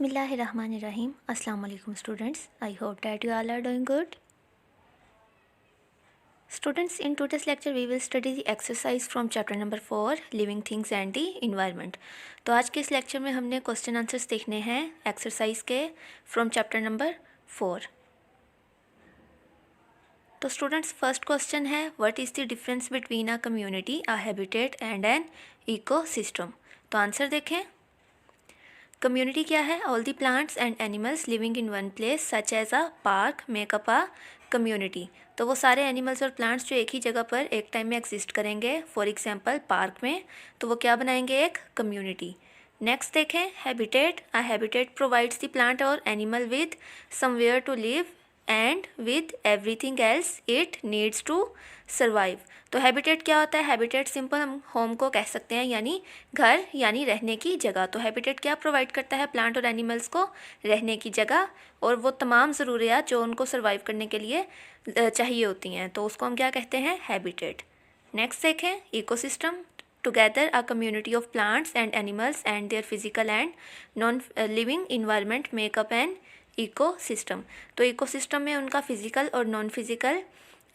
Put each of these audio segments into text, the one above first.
Bismillahirrahmanirrahim. Assalamu alaikum students. I hope that you all are doing good. Students, in today's lecture we will study the exercise from chapter number 4 living things and the environment. तो आज के इस lecture में हमने question answers देखने हैं exercise के from chapter number 4. तो स्टूडेंट्स फर्स्ट क्वेश्चन है what is the difference between a community, a habitat and an ecosystem. तो आंसर देखें. कम्युनिटी क्या है? All the plants and animals living in one place such as a park make up a community. तो वो सारे animals और plants जो एक ही जगह पर एक टाइम में एग्जिस्ट करेंगे, फॉर एग्जांपल पार्क में, तो वो क्या बनाएंगे? एक कम्युनिटी. नेक्स्ट देखें habitat. A habitat provides the plant और animal with somewhere to live and with everything else it needs to survive. तो हैबिटेट क्या होता है? हैबिटेट सिंपल हम होम को कह सकते हैं, यानी घर, यानी रहने की जगह. तो हैबिटेट क्या प्रोवाइड करता है? प्लांट और एनिमल्स को रहने की जगह और वो तमाम ज़रूरियात जो उनको सर्वाइव करने के लिए चाहिए होती हैं, तो उसको हम क्या कहते हैं? हैबिटेट. नेक्स्ट देखें ecosystem. Together a community of plants and animals and their physical and non living environment makeup and ecosystem. तो इकोसिस्टम में उनका फिजिकल और नॉन फिजिकल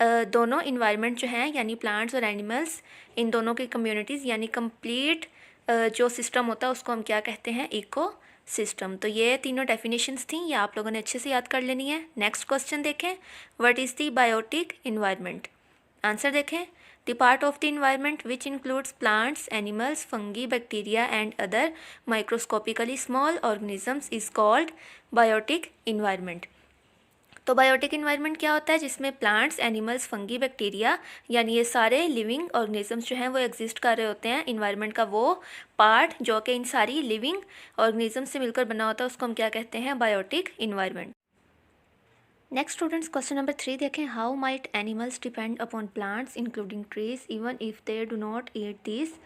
दोनों इन्वायरमेंट जो हैं, यानी प्लांट्स और एनिमल्स, इन दोनों की कम्युनिटीज़ यानी कंप्लीट जो सिस्टम होता है उसको हम क्या कहते हैं? Ecosystem. तो ये तीनों डेफिनेशंस थी, ये आप लोगों ने अच्छे से याद कर लेनी है. नेक्स्ट क्वेश्चन देखें what is the biotic environment. Answer देखें the part of the environment which includes plants, animals, fungi, bacteria and other microscopically small organisms is called biotic environment. तो बायोटिक इन्वायरमेंट क्या होता है? जिसमें प्लांट्स, एनिमल्स, फंगी, बैक्टीरिया, यानी ये सारे living organisms जो हैं वो एग्जिस्ट कर रहे होते हैं. इन्वायरमेंट का वो पार्ट जो कि इन सारी लिविंग ऑर्गेनिजम्स से मिलकर बना होता है उसको हम क्या कहते हैं? Biotic environment. Next students question number 3 देखें. How might animals depend upon plants including trees even if they do not eat these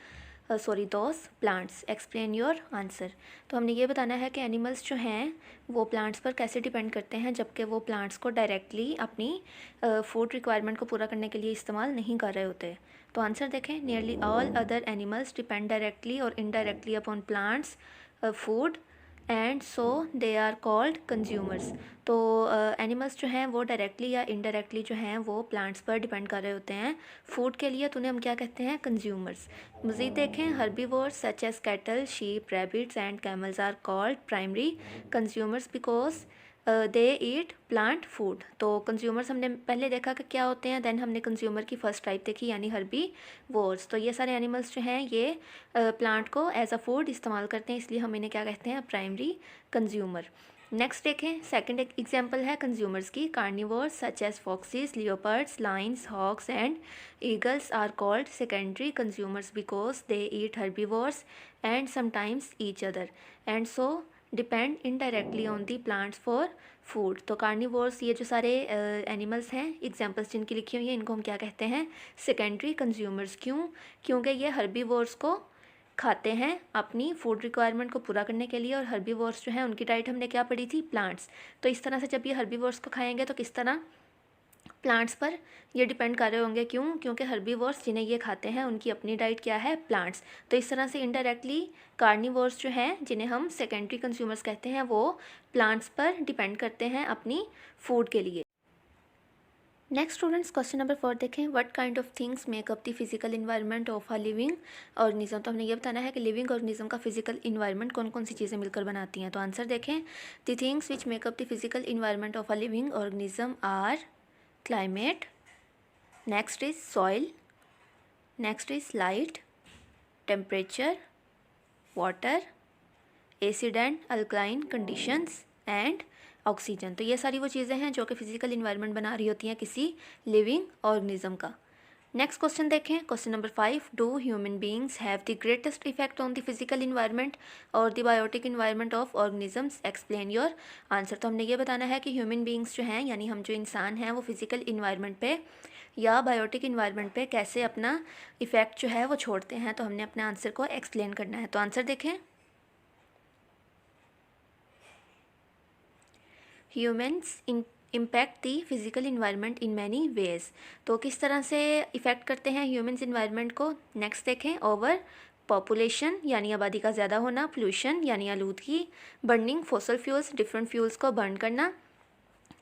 those plants. Explain your answer. तो हमने ये बताना है कि एनिमल्स जो हैं वो प्लांट्स पर कैसे डिपेंड करते हैं जबकि वो प्लांट्स को डायरेक्टली अपनी फूड रिक्वायरमेंट को पूरा करने के लिए इस्तेमाल नहीं कर रहे होते. तो आंसर देखें nearly all other animals depend directly और indirectly upon plants food and so they are called consumers. तो एनिमल्स जो हैं वो डायरेक्टली या इनडायरेक्टली जो हैं वो प्लांट्स पर डिपेंड कर रहे होते हैं फूड के लिए, तो उन्हें हम क्या कहते हैं? कंज्यूमर्स. मज़ीद देखें herbivores such as cattle, sheep, rabbits and camels are called primary consumers because they eat plant food. तो कंज्यूमर्स हमने पहले देखा कि क्या होते हैं, देन हमने कंज्यूमर की फर्स्ट टाइप देखी यानी हर्बीवोर्स. तो ये सारे एनिमल्स जो हैं ये प्लांट को एज अ फूड इस्तेमाल करते हैं, इसलिए हम इन्हें क्या कहते हैं? Primary consumer. नेक्स्ट देखें सेकंड एग्जांपल है कंज्यूमर्स की. Carnivores such as foxes, leopards, lions, hawks and eagles are called secondary consumers because they eat herbivores and sometimes each other and so depend indirectly on the plants for food. तो carnivores ये जो सारे animals हैं examples जिनकी लिखी हुई हैं इनको हम क्या कहते हैं? Secondary consumers. क्यों? क्योंकि ये हर्बीवोर्स को खाते हैं अपनी फूड रिक्वायरमेंट को पूरा करने के लिए, और हर्बीवोर्स जो हैं उनकी डाइट हमने क्या पढ़ी थी? प्लांट्स. तो इस तरह से जब ये हर्बीवोर्स को खाएंगे तो किस तरह? प्लांट्स पर ये डिपेंड कर रहे होंगे. क्यों? क्योंकि हर्बीवोर्स जिन्हें ये खाते हैं उनकी अपनी डाइट क्या है? प्लांट्स. तो इस तरह से इनडायरेक्टली कार्निवोर्स जो हैं जिन्हें हम सेकेंडरी कंज्यूमर्स कहते हैं वो प्लांट्स पर डिपेंड करते हैं अपनी फूड के लिए. नेक्स्ट स्टूडेंट्स क्वेश्चन नंबर 4 देखें. What kind of things make up the physical environment of a living organism. तो हमने ये बताना है कि लिविंग ऑर्गेनिज्म का फिजिकल इन्वायरमेंट कौन कौन सी चीज़ें मिलकर बनाती हैं. तो आंसर देखें the things which make up the physical environment of a living organism are climate, next is soil, next is light, temperature, water, acid and alkaline conditions and oxygen. तो ये सारी वो चीज़ें हैं जो कि फिजिकल इन्वायरमेंट बना रही होती हैं किसी लिविंग ऑर्गेनिज्म का. नेक्स्ट क्वेश्चन देखें question number 5. Do human beings have the greatest effect on the physical environment और the biotic environment of organisms. Explain your answer. तो हमने ये बताना है कि ह्यूमन बींग्स जो हैं यानी हम जो इंसान हैं वो फिजिकल इन्वायरमेंट पे या बायोटिक इन्वायरमेंट पे कैसे अपना इफ़ेक्ट जो है वो छोड़ते हैं. तो हमने अपने आंसर को एक्सप्लेन करना है. तो आंसर देखें humans impact the physical environment in many ways. तो किस तरह से इफ़ेक्ट करते हैं ह्यूमन्स इन्वायरमेंट को. नेक्स्ट देखें ओवर पॉपुलेशन यानी आबादी का ज़्यादा होना, पोल्यूशन यानी आलूदगी, burning fossil fuels different fuels को बर्न करना,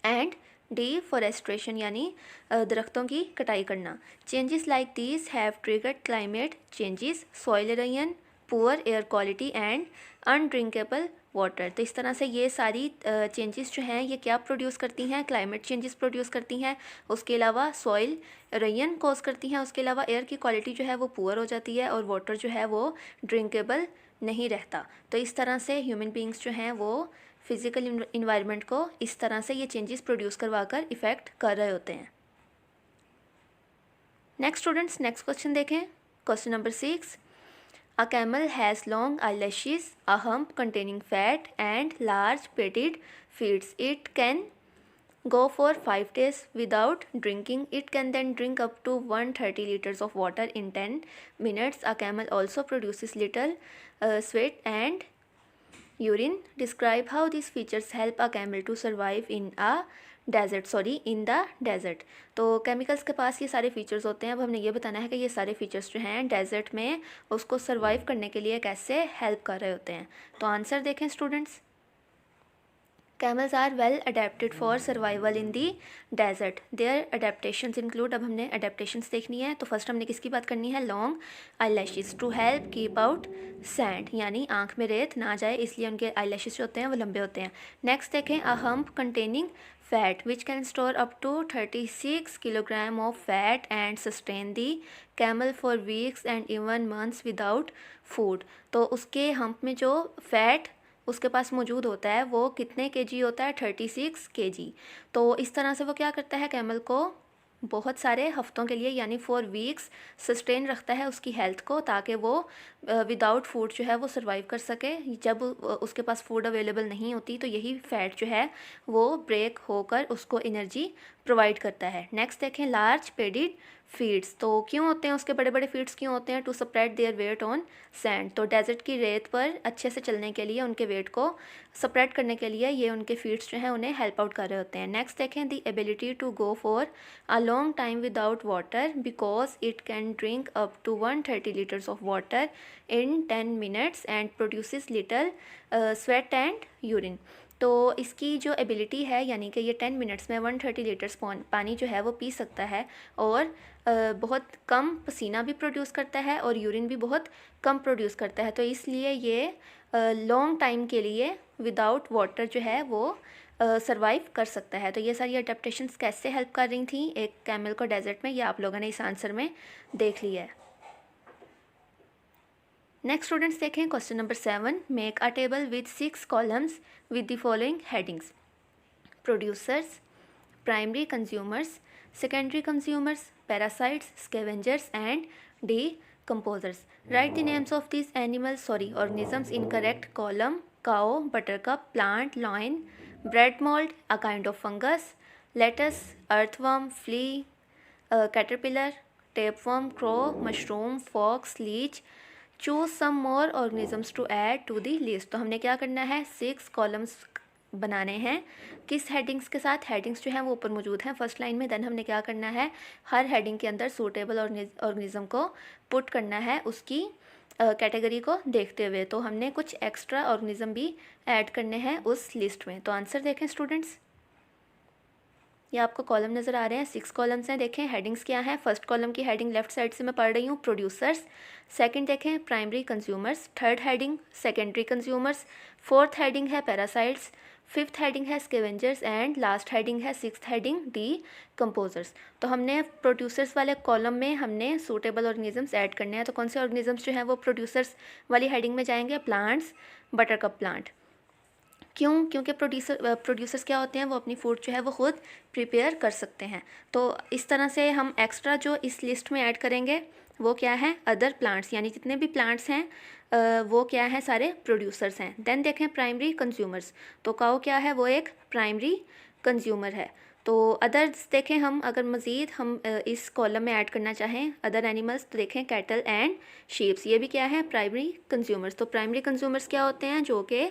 एंड डिफॉरेस्ट्रेशन यानी दरख्तों की कटाई करना। Changes like these have triggered climate changes, soil erosion, poor air quality and undrinkable water. तो इस तरह से ये सारी चेंजेस जो हैं ये क्या प्रोड्यूस करती हैं, क्लाइमेट चेंजेस प्रोड्यूस करती हैं, उसके अलावा सॉइल इरोजन कॉज करती हैं, उसके अलावा एयर की क्वालिटी जो है वो पुअर हो जाती है और वाटर जो है वो ड्रिंकेबल नहीं रहता। तो इस तरह से ह्यूमन बींग्स जो हैं वो फिज़िकल इन्वायरमेंट को इस तरह से ये चेंजेस प्रोड्यूस करवा कर इफ़ेक्ट कर रहे होते हैं। नेक्स्ट स्टूडेंट्स, नेक्स्ट क्वेश्चन देखें। Question number 6, a camel has long eyelashes, a hump containing fat and large petted feet. It can go for 5 days without drinking. It can then drink up to 130 liters of water in 10 minutes. A camel also produces little sweat and urine. Describe how these features help a camel to survive in the desert. तो chemicals के पास ये सारे features होते हैं। अब हमने ये बताना है कि ये सारे फीचर्स जो हैं डेजर्ट में उसको सर्वाइव करने के लिए कैसे हेल्प कर रहे होते हैं। तो आंसर देखें students, camels are well adapted for survival in the desert. Their adaptations include, अब हमने अडेप्टेशंस देखनी है। तो फर्स्ट हमने किसकी बात करनी है, long eyelashes to help keep out sand, यानी आंख में रेत ना जाए इसलिए उनके आईलैशेस जो होते हैं वो लंबे होते हैं। नेक्स्ट देखें, a hump containing fat which can store up to 36 kilogram of fat and sustain the camel for weeks and even months without food। तो उसके हम्प में जो फैट उसके पास मौजूद होता है वो कितने केजी होता है, 36 केजी। तो इस तरह से वो क्या करता है, कैमल को बहुत सारे हफ्तों के लिए यानी 4 वीक्स सस्टेन रखता है उसकी हेल्थ को, ताकि वो विदाउट फूड जो है वो सर्वाइव कर सके। जब उसके पास फूड अवेलेबल नहीं होती तो यही फैट जो है वो ब्रेक होकर उसको एनर्जी प्रोवाइड करता है। नेक्स्ट देखें, लार्ज पेडिड फीड्स। तो क्यों होते हैं उसके बड़े बड़े फीड्स क्यों होते हैं, to spread their weight on sand. तो डेजर्ट की रेत पर अच्छे से चलने के लिए उनके वेट को स्प्रेड करने के लिए ये उनके फीड्स जो हैं उन्हें हेल्प आउट कर रहे होते हैं। नेक्स्ट देखें, the ability to go for a long time without water because it can drink up to 130 litres of water in 10 minutes and produces little sweat and urine. तो इसकी जो एबिलिटी है यानी कि ये 10 मिनट्स में 130 लीटर्स पानी जो है वो पी सकता है और बहुत कम पसीना भी प्रोड्यूस करता है और यूरिन भी बहुत कम प्रोड्यूस करता है। तो इसलिए ये लॉन्ग टाइम के लिए विदाउट वाटर जो है वो सर्वाइव कर सकता है। तो ये सारी अडेप्टेशंस कैसे हेल्प कर रही थी एक कैमल को डेजर्ट में, ये आप लोगों ने इस आंसर में देख लिया है। नेक्स्ट स्टूडेंट्स देखें question number 7, make a table with 6 columns with the following headings, producers, primary consumers, secondary consumers, parasites, scavengers and decomposers. Write the names of these organisms in correct column: cow, buttercup, plant, lion, bread mold, a kind of fungus, lettuce, earthworm, flea, caterpillar, tapeworm, crow, mushroom, fox, leech. Choose some more organisms to add to the list। तो हमने क्या करना है, 6 columns बनाने हैं। किस headings के साथ, हेडिंग्स जो हैं वो ऊपर मौजूद हैं फर्स्ट लाइन में। देन हमने क्या करना है, हर हेडिंग के अंदर सूटेबल ऑर्गेनिज्म को पुट करना है उसकी कैटेगरी को देखते हुए। तो हमने कुछ एक्स्ट्रा ऑर्गेनिज्म भी ऐड करने हैं उस लिस्ट में। तो आंसर देखें स्टूडेंट्स, ये आपको कॉलम नज़र आ रहे हैं, 6 कॉलम्स हैं। देखें हेडिंग्स क्या हैं। फर्स्ट कॉलम की हेडिंग लेफ्ट साइड से मैं पढ़ रही हूँ, प्रोड्यूसर्स। सेकंड देखें primary consumers, third heading secondary consumers, fourth heading है पैरासाइट्स, फिफ्थ हेडिंग है स्केवेंजर्स एंड लास्ट हेडिंग है सिक्स्थ हेडिंग डीकम्पोजर्स। तो हमने प्रोड्यूसर्स वाले कॉलम में हमने सूटेबल ऑर्गेनिजम्स ऐड करने हैं। तो कौन से ऑर्गेनिजम्स जो हैं वो प्रोड्यूसर्स वाली हेडिंग में जाएंगे, प्लांट्स, बटरकप प्लांट। क्यों? क्योंकि प्रोड्यूसर्स क्या होते हैं, वो अपनी फूड जो है वो खुद प्रिपेयर कर सकते हैं। तो इस तरह से हम एक्स्ट्रा जो इस लिस्ट में ऐड करेंगे वो क्या है, अदर प्लांट्स, यानी जितने भी प्लांट्स हैं वो क्या है, सारे प्रोड्यूसर्स हैं। देन देखें प्राइमरी कंज्यूमर्स, तो काऊ क्या है, वो एक प्राइमरी कंज्यूमर है। तो अदर्स देखें, हम अगर मज़ीद हम इस कॉलम में ऐड करना चाहें अदर एनिमल्स, तो देखें कैटल एंड शीप्स, ये भी क्या है, प्राइमरी कंज्यूमर्स। तो प्राइमरी कंज्यूमर्स क्या होते हैं, जो कि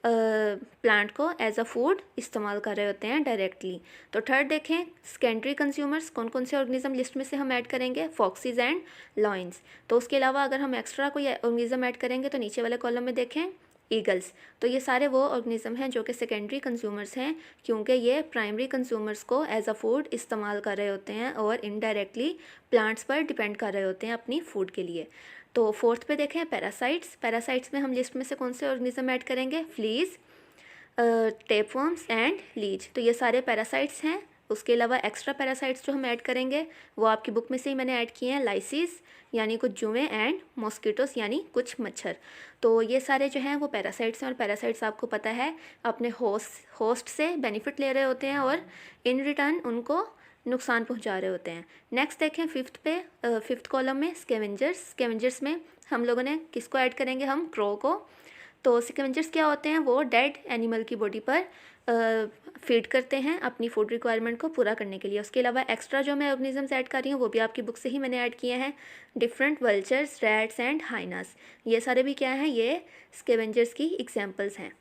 प्लांट को एज अ फूड इस्तेमाल कर रहे होते हैं डायरेक्टली। तो थर्ड देखें सेकेंडरी कंज्यूमर्स, कौन कौन से ऑर्गेनिज्म लिस्ट में से हम ऐड करेंगे, फॉक्सीज एंड लॉयंस। तो उसके अलावा अगर हम एक्स्ट्रा कोई ऑर्गेनिज्म ऐड करेंगे तो नीचे वाले कॉलम में देखें ईगल्स। तो ये सारे वो ऑर्गेनिज्म हैं जो कि सेकेंडरी कंज्यूमर्स हैं, क्योंकि ये प्राइमरी कंज्यूमर्स को एज अ फूड इस्तेमाल कर रहे होते हैं और इनडायरेक्टली प्लांट्स पर डिपेंड कर रहे होते हैं अपनी फूड के लिए। तो फोर्थ पे देखें पैरासाइट्स। पैरासाइट्स में हम लिस्ट में से कौन से ऑर्गेनिज्म ऐड करेंगे, फ्लीज, टेपवर्म्स एंड लीच। तो ये सारे पैरासाइट्स हैं। उसके अलावा एक्स्ट्रा पैरासाइट्स जो हम ऐड करेंगे वो आपकी बुक में से ही मैंने ऐड किए हैं, लाइसिस यानी कुछ जुएँ एंड मॉस्किटोस यानी कुछ मच्छर। तो ये सारे जो हैं वो पैरासाइट्स हैं, और पैरासाइट्स आपको पता है अपने होस्ट से बेनिफिट ले रहे होते हैं और इन रिटर्न उनको नुकसान पहुंचा रहे होते हैं। नेक्स्ट देखें फिफ्थ कॉलम में स्कैवेंजर्स। स्कैवेंजर्स में हम लोगों ने किसको ऐड करेंगे, हम क्रो को। तो स्कैवेंजर्स क्या होते हैं, वो डेड एनिमल की बॉडी पर फीड करते हैं अपनी फूड रिक्वायरमेंट को पूरा करने के लिए। उसके अलावा एक्स्ट्रा जो मैं ऑर्गेनिजम्स ऐड कर रही हूँ वो भी आपकी बुक से ही मैंने ऐड किए हैं, different vultures, rats and hyenas. ये सारे भी क्या हैं, ये स्कैवेंजर्स की एग्जांपल्स हैं।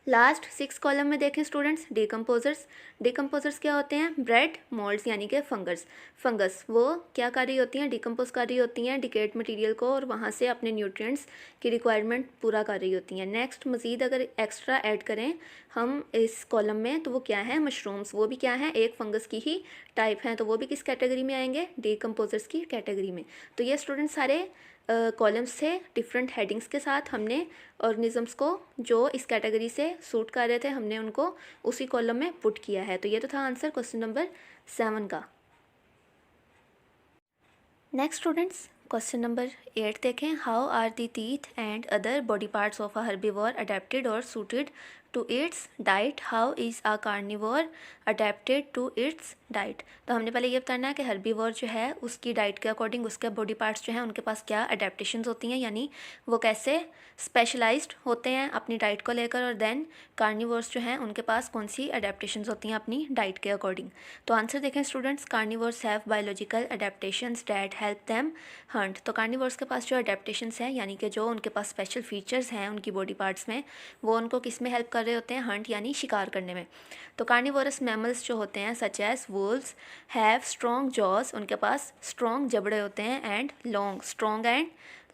लास्ट 6 कॉलम में देखें स्टूडेंट्स डिकम्पोजर्स। डिकम्पोजर्स क्या होते हैं, ब्रेड मोल्ड्स यानी कि फंगस वो क्या कर रही होती हैं, डिकम्पोज कर रही होती हैं डिकेड मटेरियल को और वहाँ से अपने न्यूट्रिएंट्स की रिक्वायरमेंट पूरा कर रही होती हैं। नेक्स्ट मज़ीद अगर एक्स्ट्रा ऐड करें हम इस कॉलम में तो वो क्या है, मशरूम्स। वो भी क्या है, एक फंगस की ही टाइप हैं, तो वो भी किस कैटेगरी में आएंगे, डिकम्पोजर्स की कैटेगरी में। तो ये स्टूडेंट्स सारे कॉलम्स थे डिफरेंट हेडिंग्स के साथ। हमने ऑर्गेनिजम्स को जो इस कैटेगरी से सूट कर रहे थे हमने उनको उसी कॉलम में पुट किया है। तो ये तो था आंसर क्वेश्चन नंबर 7 का। नेक्स्ट स्टूडेंट्स क्वेश्चन नंबर 8 देखें, how are the teeth and other body parts of a herbivore adapted और suited to its diet, how is a carnivore adapted to its diet. तो हमने पहले ये बताना है कि हर्बीवोर जो है उसकी डाइट के अकॉर्डिंग उसके बॉडी पार्ट्स जो हैं उनके पास क्या अडेप्टेशंस होती हैं, यानी वो कैसे स्पेशलाइज्ड होते हैं अपनी डाइट को लेकर, और देन कार्निवोर्स जो हैं उनके पास कौन सी अडेप्टेशंस होती हैं अपनी डाइट के अकॉर्डिंग। तो आंसर देखें students, carnivores have biological adaptations that help them Hunt. तो कार्निवोर्स के पास जो अडेप्टेशंस हैं यानी कि जो उनके पास स्पेशल फीचर्स हैं उनकी बॉडी पार्ट्स में, वो उनको किस में हेल्प कर रहे होते हैं, हंट यानी शिकार करने में। तो कार्निवोरस मैमल्स जो होते हैं such as wolves have strong jaws, उनके पास स्ट्रॉन्ग जबड़े होते हैं, and strong and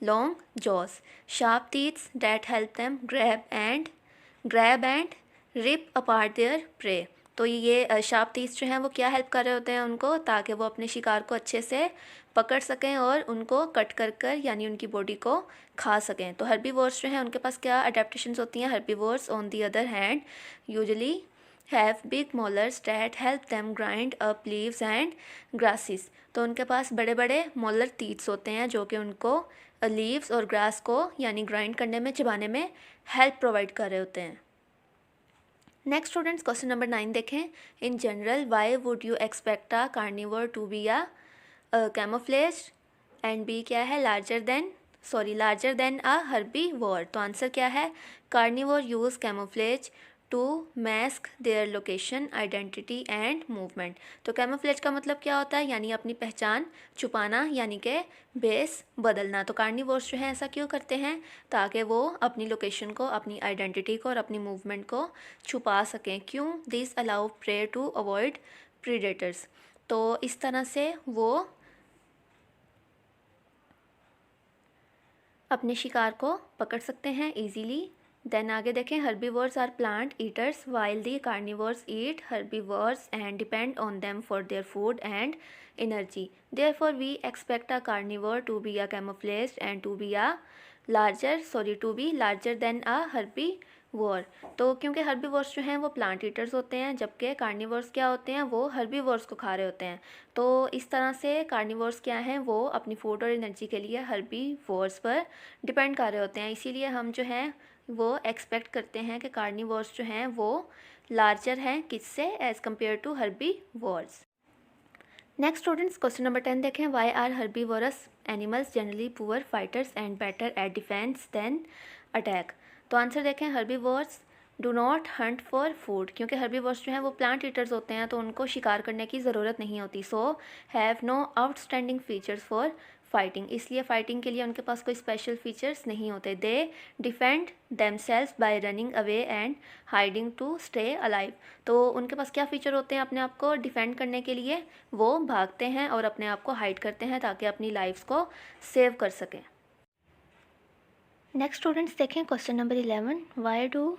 long jaws, sharp teeths that help them grab and rip apart their prey. तो ये शार्प टीथ जो हैं वो क्या हेल्प कर रहे होते हैं उनको, ताकि वो अपने शिकार को अच्छे से पकड़ सकें और उनको कट कर यानी उनकी बॉडी को खा सकें। तो हर्बीवोर्स जो हैं उनके पास क्या अडेप्टेशंस होती हैं, herbivores on the other hand usually have big molars that help them grind up leaves and grasses. तो उनके पास बड़े बड़े मोलर टीथ्स होते हैं जो कि उनको लीव्स और ग्रास को यानी ग्राइंड करने में, चबाने में हेल्प प्रोवाइड कर रहे होते हैं। नेक्स्ट स्टूडेंट्स क्वेश्चन नंबर 9 देखें, in general why would you expect a carnivore to be a camouflage and B क्या है, लार्जर देन अ हर्बीवोर। तो आंसर क्या है, carnivore use camouflage to mask their location, identity and movement. तो camouflage का मतलब क्या होता है, यानी अपनी पहचान छुपाना यानी कि बेस बदलना। तो कार्निवोर्स जो हैं ऐसा क्यों करते हैं, ताकि वो अपनी लोकेशन को, अपनी आइडेंटिटी को और अपनी मूवमेंट को छुपा सकें। क्यों, this allow prey to avoid predators. तो इस तरह से वो अपने शिकार को पकड़ सकते हैं ईजीली। देन आगे देखें, herbivores are plant eaters while the carnivores eat herbivores and depend on them for their food and energy. Therefore we expect a carnivore to be a camouflaged and to be larger than a herbivore. तो क्योंकि herbivores जो हैं वो plant eaters होते हैं, जबकि carnivores क्या होते हैं, वो हर्बीवोर्स को खा रहे होते हैं। तो इस तरह से कार्निवोर्स क्या हैं, वो अपनी फूड और एनर्जी के लिए हर्बीवोर्स पर डिपेंड कर रहे होते हैं। इसीलिए हम जो हैं वो एक्सपेक्ट करते हैं कि कार्निवोर्स जो हैं वो लार्जर हैं किससे, as compare to herbivores. Next students question number 10 देखें, why are herbivorous animals generally poor fighters and better at defence than attack. तो आंसर देखें, herbivores do not hunt for food, क्योंकि हर्बीवोर्स जो हैं वो प्लांट ईटर्स होते हैं तो उनको शिकार करने की ज़रूरत नहीं होती। So have no outstanding features for fighting, इसलिए फाइटिंग के लिए उनके पास कोई स्पेशल फीचर्स नहीं होते। They defend themselves by running away and hiding to stay alive, तो उनके पास क्या फ़ीचर होते हैं अपने आप को डिफेंड करने के लिए? वो भागते हैं और अपने आप को हाइड करते हैं ताकि अपनी लाइफ्स को सेव कर सकें। नेक्स्ट स्टूडेंट्स देखें question number 11, why do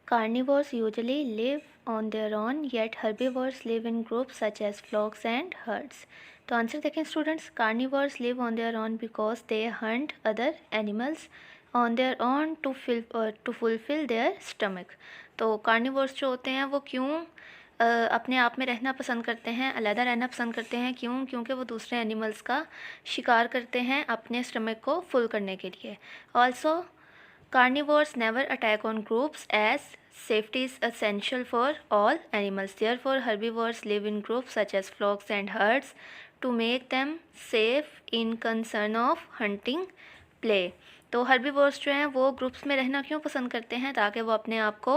carnivores usually live on their own yet herbivores live in groups such as flocks and herds। तो आंसर देखें students, carnivores live on their own because they hunt other animals on their own to fulfill their stomach। तो carnivores जो होते हैं वो क्यों अपने आप में रहना पसंद करते हैं, अलग रहना पसंद करते हैं? क्यों? क्योंकि वो दूसरे एनिमल्स का शिकार करते हैं अपने स्टमक को फुल करने के लिए। Also carnivores never attack on groups as safety is essential for all animals. Therefore, herbivores live in groups such as flocks and herds to make them safe in concern of hunting play। तो herbivores जो हैं वो groups में रहना क्यों पसंद करते हैं? ताकि वो अपने आप को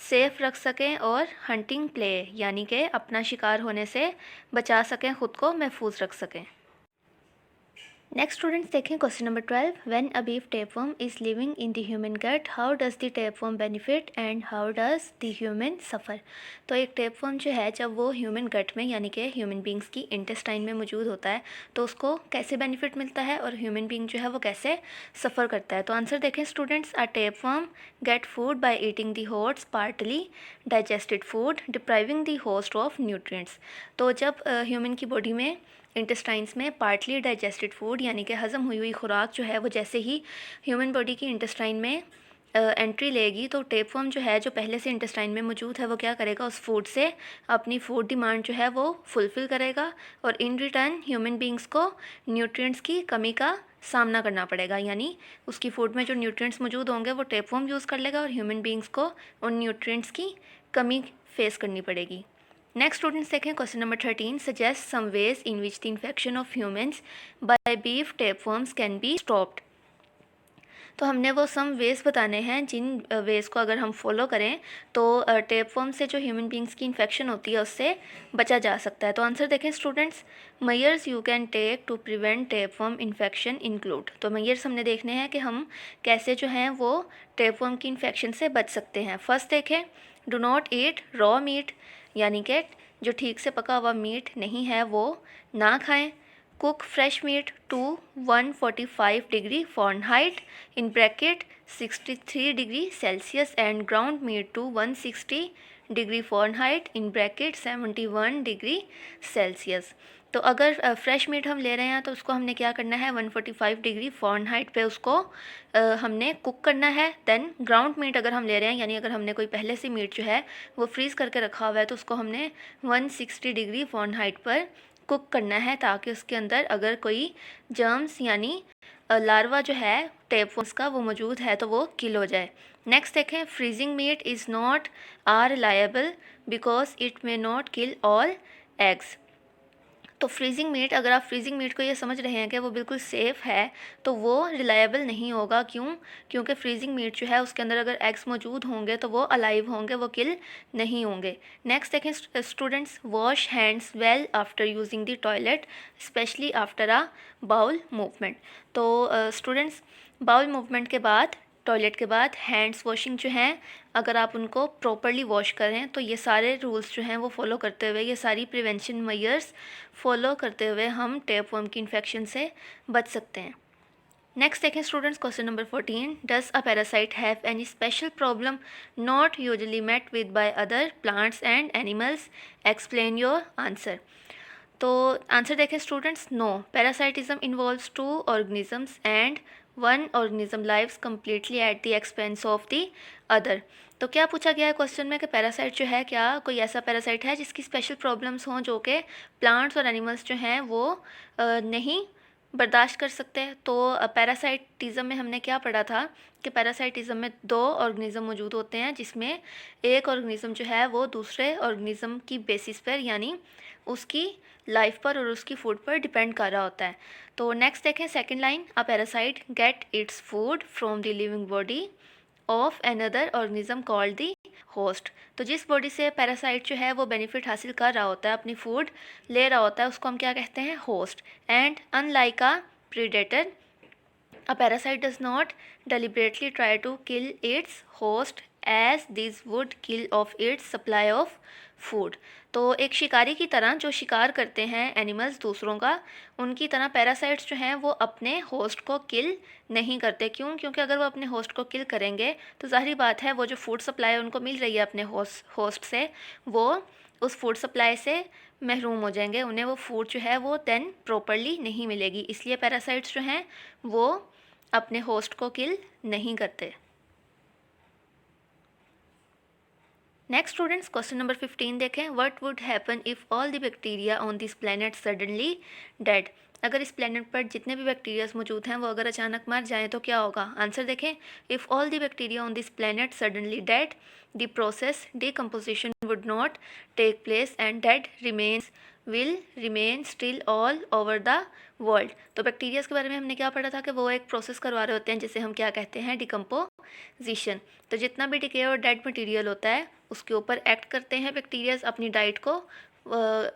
सेफ़ रख सकें और हंटिंग प्ले यानी कि अपना शिकार होने से बचा सकें, ख़ुद को महफूज रख सकें। नेक्स्ट स्टूडेंट्स देखें question number 12, when a beef tapeworm is living in the human gut how does the tapeworm benefit and how does the human suffer. तो एक टेपवर्म जो है जब वो ह्यूमन गट में यानी कि ह्यूमन बींग्स की इंटेस्टाइन में मौजूद होता है तो उसको कैसे बेनिफिट मिलता है और ह्यूमन बींग जो है वो कैसे सफ़र करता है। तो आंसर देखें students, a tapeworm get food by eating the host partly digested food depriving the host of nutrients. तो जब ह्यूमन की बॉडी में इंटेस्टाइन्स में पार्टली डाइजेस्टेड फूड यानी कि हज़म हुई खुराक जो है वो जैसे ही ह्यूमन बॉडी की इंटेस्टाइन में एंट्री लेगी तो टेपवर्म जो है जो पहले से इंटेस्टाइन में मौजूद है वो क्या करेगा, उस फूड से अपनी फूड डिमांड जो है वो फुलफ़िल करेगा और इन रिटर्न ह्यूमन बींग्स को न्यूट्रिएंट्स की कमी का सामना करना पड़ेगा। यानी उसकी फूड में जो न्यूट्रिएंट्स मौजूद होंगे वो टेपवर्म यूज़ कर लेगा और ह्यूमन बींग्स को उन न्यूट्रिएंट्स की कमी फेस करनी पड़ेगी। नेक्स्ट स्टूडेंट्स देखें question number 13, suggest some ways in which the infection of humans by beef tapeworms can be stopped. तो हमने वो सम वेज बताने हैं जिन वेज़ को अगर हम फॉलो करें तो टेपवर्म से जो ह्यूमन बींग्स की इन्फेक्शन होती है उससे बचा जा सकता है। तो आंसर देखें students, measures you can take to prevent tapeworm infection include. तो मेजर्स हमने देखने हैं कि हम कैसे जो हैं वो टेपवर्म की इन्फेक्शन से बच सकते हैं। फर्स्ट देखें, do not eat raw meat यानी कि जो ठीक से पका हुआ मीट नहीं है वो ना खाएं। Cook fresh meat to 145 degree Fahrenheit in bracket 63 degree Celsius and ground meat to 160 degree Fahrenheit in bracket 71 degree Celsius. तो अगर फ्रेश मीट हम ले रहे हैं तो उसको हमने क्या करना है, 145 डिग्री फ़ारेनहाइट पे उसको हमने कुक करना है। देन ग्राउंड मीट अगर हम ले रहे हैं यानी अगर हमने कोई पहले से मीट जो है वो फ्रीज़ करके रखा हुआ है तो उसको हमने 160 डिग्री फ़ारेनहाइट पर कुक करना है ताकि उसके अंदर अगर कोई जर्म्स यानी लार्वा जो है टेपवर्म्स का वो मौजूद है तो वो किल हो जाए। नेक्स्ट देखें, freezing meat is not are reliable because it may not kill all eggs. तो फ्रीजिंग मीट, अगर आप फ्रीजिंग मीट को ये समझ रहे हैं कि वो बिल्कुल सेफ़ है तो वो रिलायबल नहीं होगा। क्यों? क्योंकि फ्रीजिंग मीट जो है उसके अंदर अगर एग्स मौजूद होंगे तो वो अलाइव होंगे, वो किल नहीं होंगे। नेक्स्ट देखें students, wash hands well after using the toilet specially after a bowel movement. तो स्टूडेंट्स, बाउल मूवमेंट के बाद, टॉयलेट के बाद हैंड्स वॉशिंग जो हैं अगर आप उनको प्रॉपरली वॉश करें तो ये सारे रूल्स जो हैं वो फॉलो करते हुए, ये सारी प्रिवेंशन मेजर्स फॉलो करते हुए हम टेपवर्म की इन्फेक्शन से बच सकते हैं। नेक्स्ट देखें students question number 14, does a parasite have any special problem not usually met with by other plants and animals, explain your answer. तो आंसर देखें students, no, parasitism involves 2 organisms and 1 organism lives completely at the expense of the other. तो क्या पूछा गया है question में कि parasite जो है, क्या कोई ऐसा पैरासाइट है जिसकी स्पेशल प्रॉब्लम्स हों जो कि प्लांट्स और एनिमल्स जो हैं वो नहीं बर्दाश्त कर सकते हैं। तो पैरासाइटिज़म में हमने क्या पढ़ा था कि पैरासाइटिज़म में 2 ऑर्गेनिज़म मौजूद होते हैं जिसमें एक ऑर्गेनिज़म जो है वो दूसरे ऑर्गेनिज़म की बेसिस पर यानी उसकी लाइफ पर और उसकी फूड पर डिपेंड कर रहा होता है। तो नेक्स्ट देखें second line, a parasite get its food from the living body of another organism called the host. तो जिस बॉडी से पैरासाइट जो है वो बेनिफिट हासिल कर रहा होता है, अपनी फूड ले रहा होता है, उसको हम क्या कहते हैं? Host. And unlike a predator, a parasite does not deliberately try to kill its host as these would kill of its supply of food। तो एक शिकारी की तरह जो शिकार करते हैं एनिमल्स दूसरों का, उनकी तरह पैरासाइट्स जो हैं वो अपने होस्ट को किल नहीं करते। क्यों? क्योंकि अगर वो अपने होस्ट को किल करेंगे तो ज़ाहिर बात है वो जो फूड सप्लाई उनको मिल रही है अपने होस्ट से, वो उस फूड सप्लाई से महरूम हो जाएंगे, उन्हें वो फूड जो है वो देन प्रॉपरली नहीं मिलेगी। इसलिए पैरासाइट्स जो हैं वो अपने होस्ट को किल नहीं करते। नेक्स्ट स्टूडेंट्स, क्वेश्चन नंबर 15 देखें। What would happen if all the bacteria on this planet suddenly dead. अगर इस प्लैनेट पर जितने भी बैक्टीरियाज मौजूद हैं वो अगर अचानक मर जाएं तो क्या होगा? आंसर देखें। If all the bacteria on this planet suddenly dead, the process decomposition would not take place and dead remains will remain still all over the world. तो बैक्टीरियाज के बारे में हमने क्या पढ़ा था कि वो एक प्रोसेस करवा रहे होते हैं जिसे हम क्या कहते हैं? डिकम्पोजिशन। तो जितना भी डिके और डेड मटेरियल होता है उसके ऊपर एक्ट करते हैं बैक्टीरियाज, अपनी डाइट को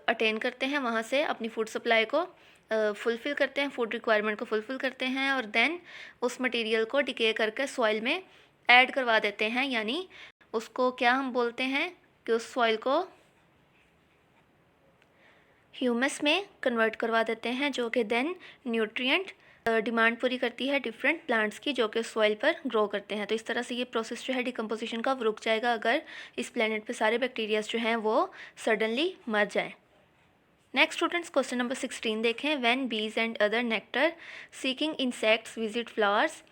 अटेन करते हैं, वहाँ से अपनी फूड सप्लाई को फुलफ़िल करते हैं, फूड रिक्वायरमेंट को फुलफ़िल करते हैं और देन उस मटेरियल को डिके करके सॉइल में ऐड करवा देते हैं। यानी उसको क्या हम बोलते हैं कि उस सॉइल को ह्यूमस में कन्वर्ट करवा देते हैं, जो कि देन न्यूट्रिएंट डिमांड पूरी करती है डिफरेंट प्लांट्स की जो कि सॉइल पर ग्रो करते हैं। तो इस तरह से ये प्रोसेस जो है डिकम्पोजिशन का रुक जाएगा अगर इस प्लेनेट पे सारे बैक्टीरियाज जो हैं वो सडनली मर जाएं। नेक्स्ट स्टूडेंट्स, क्वेश्चन नंबर 16 देखें। व्हेन बीज and other nectar seeking insects visit flowers,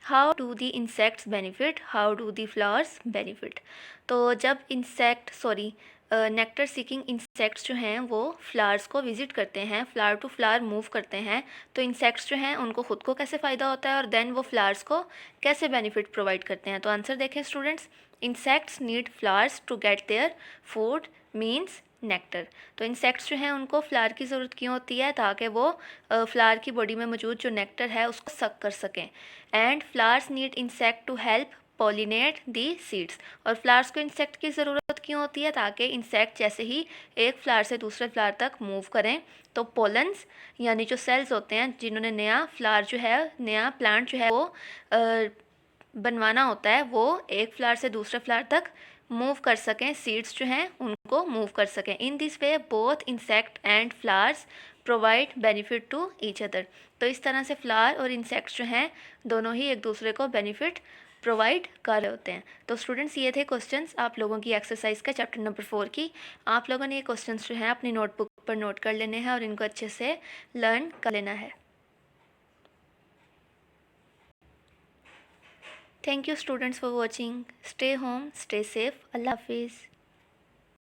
how do the insects benefit, how do the flowers benefit. तो जब नेक्टर सीकिंग इंसेक्ट्स जो हैं वो फ्लावर्स को विजिट करते हैं, फ्लावर टू फ्लावर मूव करते हैं, तो इंसेक्ट्स जो हैं उनको खुद को कैसे फ़ायदा होता है और देन वो फ्लावर्स को कैसे बेनिफिट प्रोवाइड करते हैं। तो आंसर देखें students. Insects need flowers to get their food means nectar. तो इंसेक्ट्स जो हैं उनको फ्लावर की ज़रूरत क्यों होती है? ताकि वो फ्लावर की बॉडी में मौजूद जो नेक्टर है उसको सक कर सकें। And flowers need insect to help pollinate the seeds. और फ्लावर्स को इंसेक्ट की ज़रूरत क्यों होती है? ताकि इंसेक्ट जैसे ही एक फ्लावर से दूसरे फ्लावर तक मूव करें तो पोलन्स यानी जो सेल्स होते हैं जिन्होंने नया फ्लावर जो है, नया प्लांट जो है वो बनवाना होता है, वो एक फ्लावर से दूसरे फ्लावर तक मूव कर सकें, सीड्स जो हैं उनको मूव कर सकें। In this way both insect and flowers provide benefit to each other. तो इस तरह से फ्लावर और इंसेक्ट्स जो हैं दोनों ही एक दूसरे को बेनिफिट प्रोवाइड कर रहे होते हैं। तो स्टूडेंट्स ये थे क्वेश्चंस आप लोगों की एक्सरसाइज का चैप्टर नंबर 4 की। आप लोगों ने ये क्वेश्चंस जो हैं अपनी नोटबुक पर नोट कर लेने हैं और इनको अच्छे से लर्न कर लेना है। Thank you students for watching. Stay home, stay safe. Allah Hafiz.